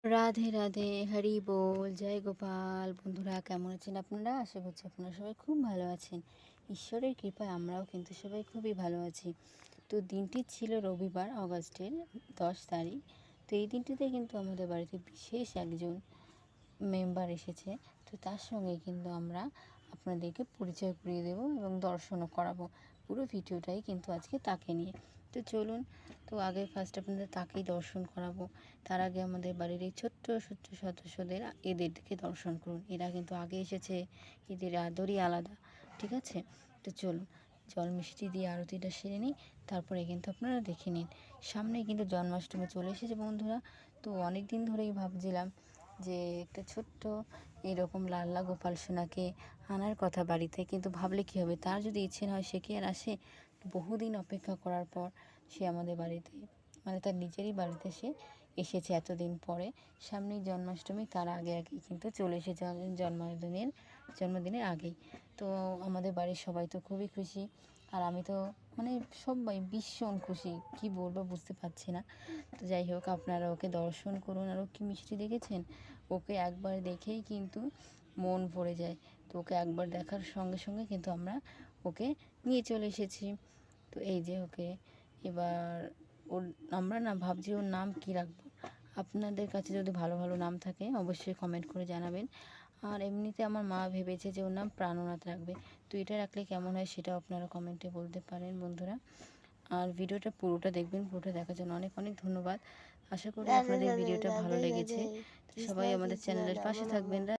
রাধে রাধে, হরি বল, জয় গোপাল। বন্ধুরা কেমন আছেন আপনারা? আশা করছি আপনারা সবাই খুব ভালো আছেন। ঈশ্বরের কৃপায় আমরাও কিন্তু সবাই খুবই ভালো আছি। তো দিনটি ছিল রবিবার, অগাস্টের 10 তারিখ। তো এই দিনটিতে কিন্তু আমাদের বাড়িতে বিশেষ একজন মেম্বার এসেছে। তো তার সঙ্গে কিন্তু আমরা আপনাদেরকে পরিচয় করিয়ে দেবো এবং দর্শনও করাবো। পুরো ভিডিওটাই কিন্তু আজকে তাকে নিয়ে। তো চলুন, তো আগে ফার্স্ট আপনাদের তাকেই দর্শন করাবো। তার আগে আমাদের বাড়ির এই ছোট্ট ছোট্ট সদস্যদের এদেরকে দর্শন করুন। এরা কিন্তু আগে এসেছে, এদের আদরই আলাদা, ঠিক আছে? তো চলুন, জল মিষ্টি দিয়ে আরতিটা সেরে নিই, তারপরে কিন্তু আপনারা দেখে নিন। সামনে কিন্তু জন্মাষ্টমী চলে এসেছে বন্ধুরা। তো অনেক দিন ধরেই ভাবছিলাম যে একটা ছোট্ট এরকম লাল্লা গোপাল সোনাকে আনার কথা বাড়িতে, কিন্তু ভাবলে কী হবে, তার যদি ইচ্ছে না হয় সে কি আর আসে? বহুদিন অপেক্ষা করার পর সে আমাদের বাড়িতে, মানে তার নিজেরই বাড়িতে সে এসেছে এতদিন পরে। সামনেই জন্মাষ্টমী, তার আগে আগেই কিন্তু চলে এসেছে জন্মদিনের আগেই। তো আমাদের বাড়ির সবাই তো খুবই খুশি, আর আমি তো মানে সবাই ভীষণ খুশি, কি বলবো বুঝতে পারছি না। তো যাই হোক, আপনারা ওকে দর্শন করুন। আর ও কি মিষ্টি দেখেছেন? ওকে একবার দেখেই কিন্তু মন ভরে যায়। তো ওকে একবার দেখার সঙ্গে সঙ্গে কিন্তু আমরা ওকে নিয়ে চলে এসেছি। তো এই যে ওকে এবার ওর, আমরা না ভাবছি ওর নাম কী রাখবো। আপনাদের কাছে যদি ভালো ভালো নাম থাকে অবশ্যই কমেন্ট করে জানাবেন। আর এমনিতে আমার মা ভেবেছে যে ওর নাম প্রাণনাথ রাখবে। তো এটা রাখলে কেমন হয় সেটাও আপনারা কমেন্টে বলতে পারেন বন্ধুরা। আর ভিডিওটা পুরোটা দেখবেন, পুরোটা দেখার জন্য অনেক অনেক ধন্যবাদ। আশা করি রাধে আপনাদের রাধে ভিডিওটা ভালো রাধে লেগেছে। রাধে তো কৃষ্ণ সবাই আমাদের কৃষ্ণ চ্যানেলের রাম পাশে রাম। থাকবেন।